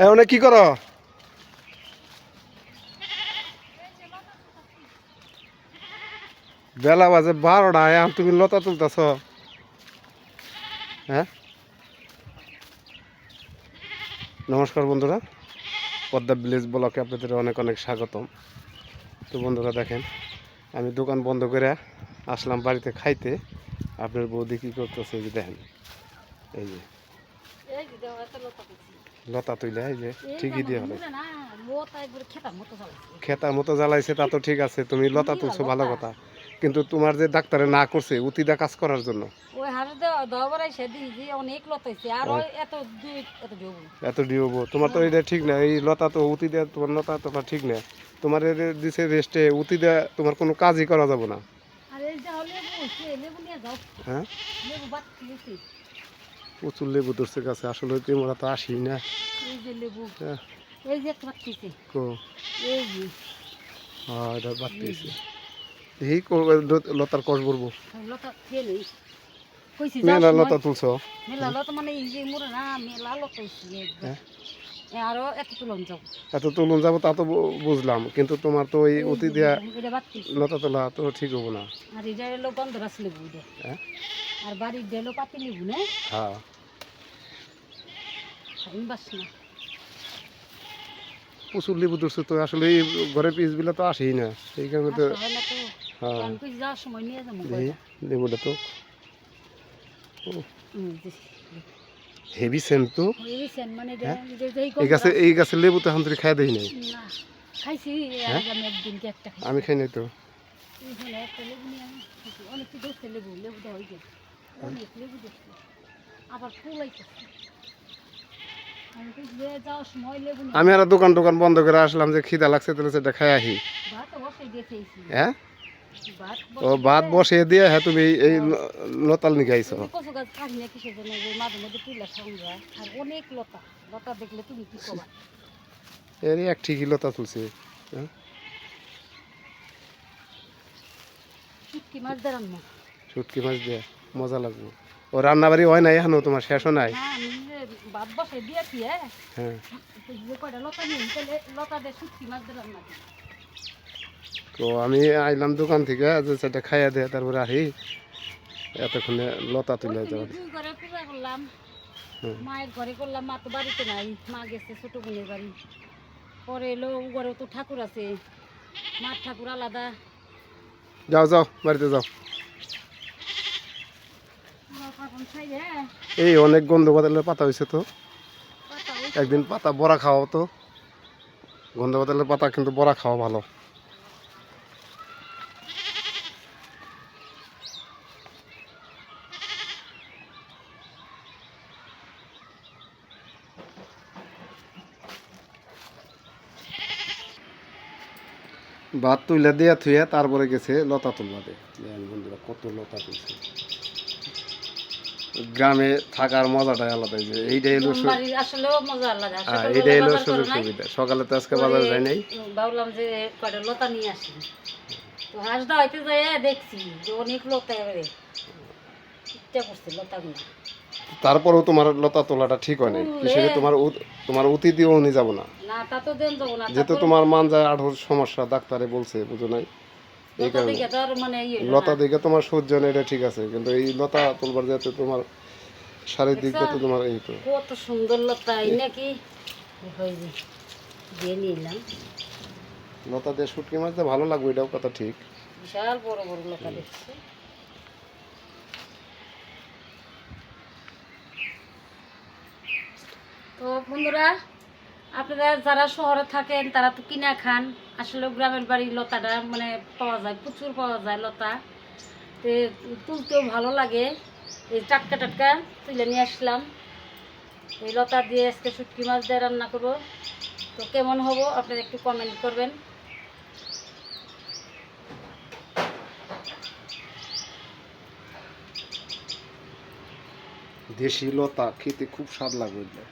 এখন কি করো? বেলা বাজে 12টা, এখন তুমি লতা তুলতেছ? হ্যাঁ, নমস্কার বন্ধুরা, পদ্মা ভিলেজ ব্লকে আপনাদের অনেক অনেক স্বাগতম। তো বন্ধুরা দেখেন, আমি দোকান বন্ধ করে আসলাম বাড়িতে খাইতে। আপনার বৌদি কী করতেছে এই যে দেখেন, এই যে লতা তুইলে এই যে ঠিকই দিয়ে হলো খেতার মতো জ্বালাইছে, তা তো ঠিক আছে, তুমি লতা তুলছো ভালো কথা, কিন্তু তোমার যে ডাক্তারে না করছে উতিদা কাজ করার জন্য, এত ডিওবো তোমার তো এটা ঠিক না। এই লতা তো উতি দেওয়া, তোমার লতা তোমার ঠিক না। তোমার দিছে রেস্টে, উতি দেওয়া তোমার কোনো কাজই করা যাবে না। হ্যাঁ, প্রচুর লেবু ধরছে গাছে, আসলে তোমরা তো আসি না। এই লতার কষ বলবো মেলা লতা তুলছো, এত তুলন যাবো তা তো বুঝলাম, কিন্তু তোমার তো ওই অতি দেয়া লতা তোলা তো ঠিক হবো না। হ্যাঁ, প্রচুর লেবু ধরছে তো, আসলে এই ঘরের পিসগুলো তো আসেই না, সেই কারণে তো। হ্যাঁ, লেবুটা তো হেভি সেন্ট তো। এই গাছের লেবু তো এখন তুই খাই দেই নাই। আমি খাই নাই তো। আমি আর দোকান টোকান বন্ধ করে আসলাম যে খিদা লাগছে, তাহলে সেটা খাই আহি। হ্যাঁ, ও ভাত বসিয়ে দিয়ে, হ্যাঁ তুমি এই লতাল নিয়ে আইছো। এর এক ঠিকই লতা তুলছে। শুটকি মাছ দিয়ে মজা লাগবে। ও রান্না বাড়ি হয় নাই এখনো, তোমার শেষও নাই? হ্যাঁ, তো আমি আইলাম দোকান থেকে, যে সেটা খাইয়া দেয় তারপরে আহি, এতক্ষণে লতা তুলে যাওয়া। মায়ের ঘরে করলাম, মা তো বাড়িতে নাই, মা গেছে ছোট বোনের বাড়ি। পরে এলো ঘরেও তো ঠাকুর আছে, মার ঠাকুর আলাদা। যাও যাও বাড়িতে যাও। এই অনেক গন্ধ বাতালের পাতা হয়েছে তো, একদিন পাতা বড়া খাওয়াও তো। গন্ধ বাতালের পাতা কিন্তু বড়া খাওয়া ভালো। ভাত তুইলা দিয়া থুইয়া তারপরে গেছে লতা তুলবা দে। বন্ধুরা কত লতা তুলছে। গ্রামে থাকার মজাটাই আলাদা। যে এইটাই হলো এইটাই হলো সুযোগ সুবিধা। সকালে তো আজকে বাজার যাই নাই, ভাবলাম যে কয়টা লতা নিয়ে আসি। তো হাঁসদা হইতে যাই দেখছি যে অনেক লতা, ইচ্ছা করছে লতাগুলো। তারপরেও তোমার লতা তোলাটা ঠিক হয় নাই, কিসের তোমার অতি দিয়েও নিয়ে যাবো না, যেহেতু তোমার মান যায় আঠোর সমস্যা ডাক্তারে বলছে, বুঝো নাই? এই কারণে লতা দেখে তোমার সহ্য নেই, এটা ঠিক আছে, কিন্তু এই লতা তুলবার যাতে তোমার শারীরিক দিক তো তোমার এই তো কত সুন্দর লতা নাকি দিয়ে নিলাম। লতা দিয়ে শুটকি মাছ দিয়ে ভালো লাগবে, এটাও কথা ঠিক। বিশাল বড় বড় লতা দেখছি। তো বন্ধুরা, আপনারা যারা শহরে থাকেন তারা তো কিনা খান, আসলে গ্রামের বাড়ির লতাটা মানে পাওয়া যায়, প্রচুর পাওয়া যায় লতা। তো তুলতেও ভালো লাগে। এই টাটকা টাটকা তুলে নিয়ে আসলাম। এই লতা দিয়ে আজকে শুটকি মাছ দিয়ে রান্না করবো। তো কেমন হবো আপনারা একটু কমেন্ট করবেন। দেশি লতা খেতে খুব স্বাদ লাগবে।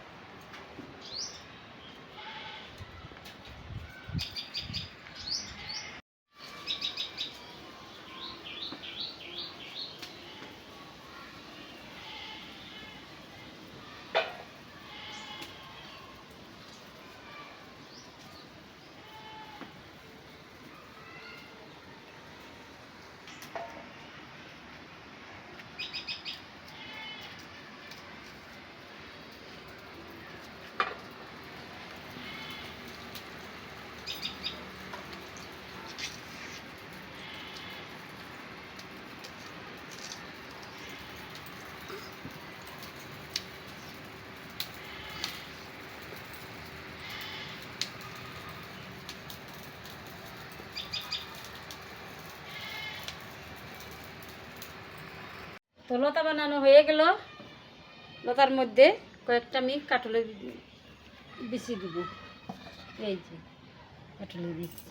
তো লতা বানানো হয়ে গেল। লতার মধ্যে কয়েকটা আমি কাঁঠালের বিচি দিব। এই যে কাঁঠালের বিচি।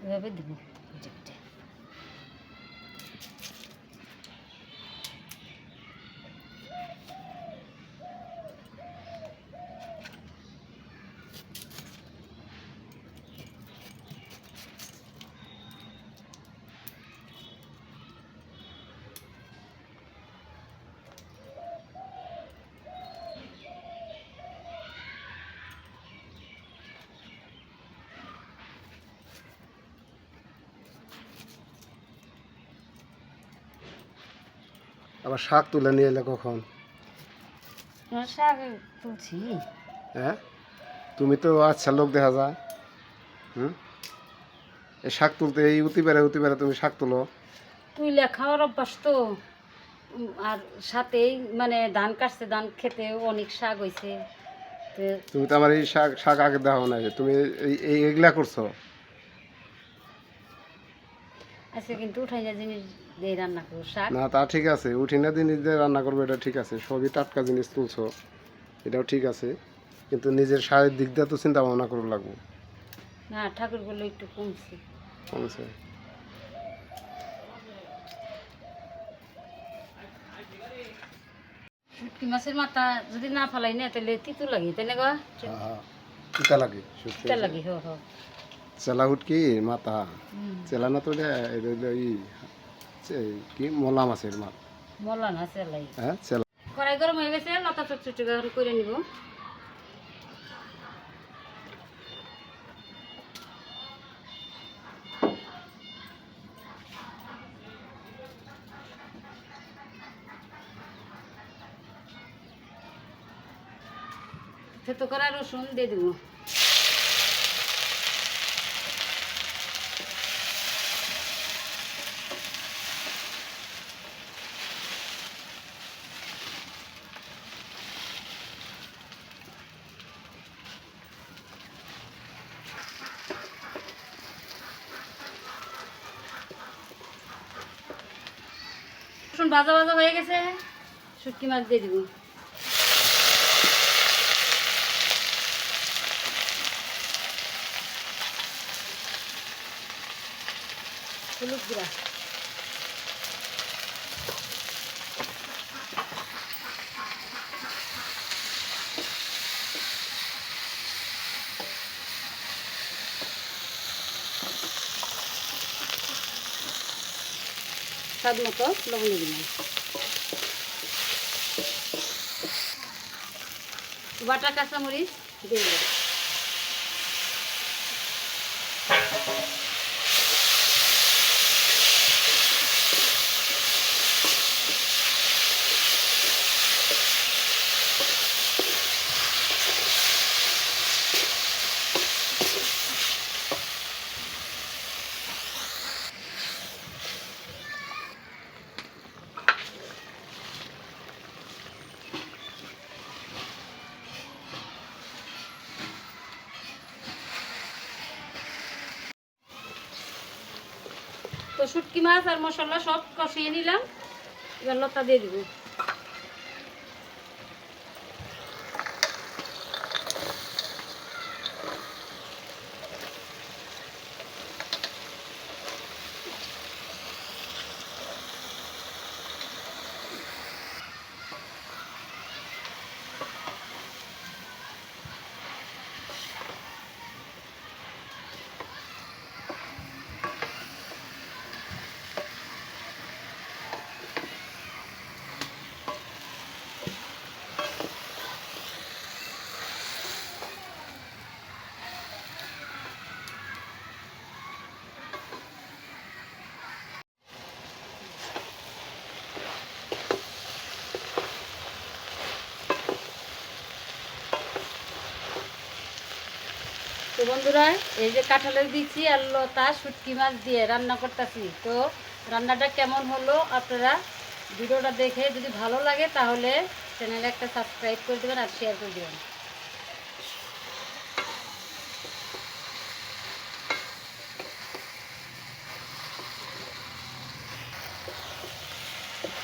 এভাবে দিব। আবার শাক তুলে নিয়ে এলে কখন? শাক তুলছি। হ্যাঁ, তুমি তো আচ্ছা লোক দেখা যায়। এই শাক তুলতে এই উতি পেরে তুমি শাক তুলো। তুইলে খাওয়ার অভ্যাস তো। আর সাথেই মানে ধান কাটছে, ধান খেতে অনেক শাক হয়েছে। তুমি তো আমার এই শাক শাক আগে দেখাও না, তুমি এইগুলা করছো। আজকে কিন্তু উঠাই না জিনিস দিয়ে রান্না করবো শাক। না তা ঠিক আছে, উঠি না জিনিস দিয়ে রান্না করবো, এটা ঠিক আছে। সবই টাটকা জিনিস তুলছো, এটাও ঠিক আছে। কিন্তু নিজের শারীরিক দিক দিয়ে তো চিন্তা ভাবনা করে লাগবো। না, ঠাকুর বলে একটু কমছে। কমছে। শুটকি মাছের মাথা যদি না ফেলাই না তাহলে তিতু লাগে, তাই না গো? তিতা লাগে, তিতা লাগে। হ হ। চেলা হুটকি মাথা, চেলা না তো কি মলা মাছের মাথা। মলা না চেলাই। হ্যাঁ চেলা। কড়াই গরম হয়ে গেছে, লতা ছোট ছোট করে নিব। থেতো করা রসুন দিয়ে দিব। রসুন ভাজা ভাজা হয়ে গেছে, শুটকি মাছ দিয়ে দিব। হলুদ গুঁড়া, স্বাদ মতো লবণ দিয়ে দিলাম। বাটা কাঁচামরিচ দিয়ে দিলাম। তো শুটকি মাছ আর মশলা সব কষিয়ে নিলাম, এবার লতা দিয়ে দিব। তো বন্ধুরা, এই যে কাঁঠালের বিচি আর লতা শুটকি মাছ দিয়ে রান্না করতেছি। তো রান্নাটা কেমন হলো আপনারা ভিডিওটা দেখে যদি ভালো লাগে তাহলে চ্যানেলে একটা সাবস্ক্রাইব করে দেবেন আর শেয়ার করে দেবেন।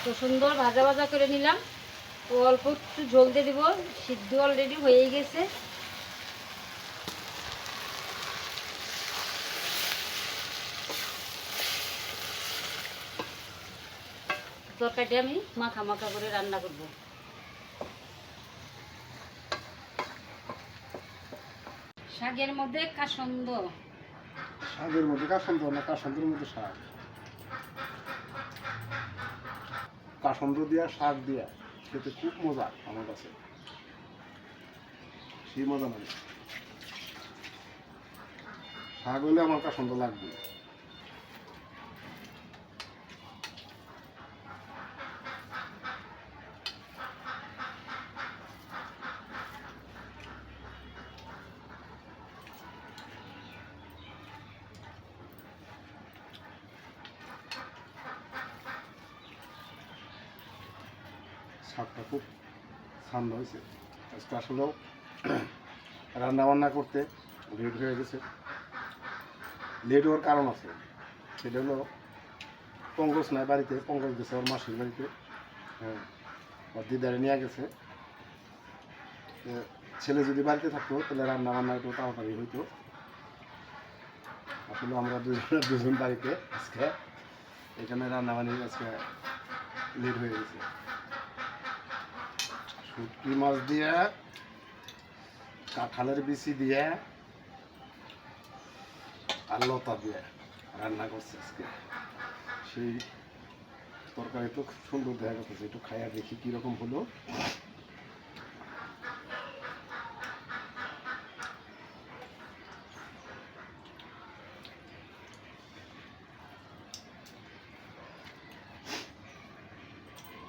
তো সুন্দর ভাজা ভাজা করে নিলাম। তো অল্প একটু ঝোল দিয়ে দিব, সিদ্ধ অলরেডি হয়েই গেছে। তরকারিটা আমি মাখা মাখা করে রান্না করব। শাকের মধ্যে কাসন্দ, শাকের মধ্যে কাসন্দ না কাসন্দের মধ্যে শাক, কাসন্দ দিয়া শাক দিয়া খেতে খুব মজা আমার কাছে, সেই মজা লাগে। শাক হইলে আমার কাসন্দ লাগবে। শাকটা খুব ঠান্ডা হয়েছে আজকে। আসলেও রান্না বান্না করতে লেট হয়ে গেছে। লেট হওয়ার কারণ আছে, সেটা হলো পঙ্কজ নাই বাড়িতে, পঙ্কজ গেছে ওর মাসির বাড়িতে। হ্যাঁ, ওর দিদারে নিয়ে গেছে। ছেলে যদি বাড়িতে থাকতো তাহলে রান্না বান্না একটু তাড়াতাড়ি হইতো। আসলে আমরা দুজন বাড়িতে আজকে, এখানে রান্না বান্না আজকে লেট হয়ে গেছে। শুটকি মাছ দিয়ে কাঁঠালের বিচি দিয়ে আর লতা দিয়ে রান্না করছে আজকে। সেই তরকারি তো খুব সুন্দর দেখা যাচ্ছে, একটু খাইয়া দেখি কিরকম হলো।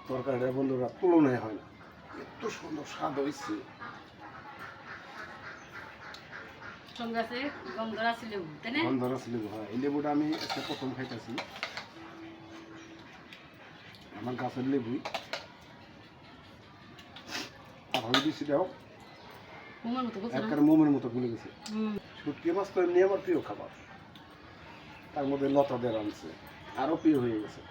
তরকারিটা বন্ধুরা তুলনায় হয় না, এত সুন্দর স্বাদ হয়েছে। সঙ্গে আছে গন্ধরাজ লেবু, তাই না? গন্ধরাজ লেবু, হ্যাঁ, এই লেবুটা আমি আজকে প্রথম খাইতেছি। আমার গাছের লেবুই। কাঁঠাল বিচিটাও মোমের মতো বলছো না? একবারে মোমের মতো গুলে গেছে। হুম। শুটকি মাছ তো এমনি আমার প্রিয় খাবার, তার মধ্যে লতা দিয়ে রাঁধছে, আরও প্রিয় হয়ে গেছে।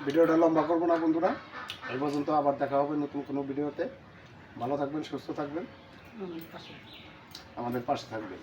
ভিডিওটা লম্বা করবো না বন্ধুরা, এই পর্যন্ত। আবার দেখা হবে নতুন কোনো ভিডিওতে। ভালো থাকবেন, সুস্থ থাকবেন, পাশে আমাদের পাশে থাকবেন।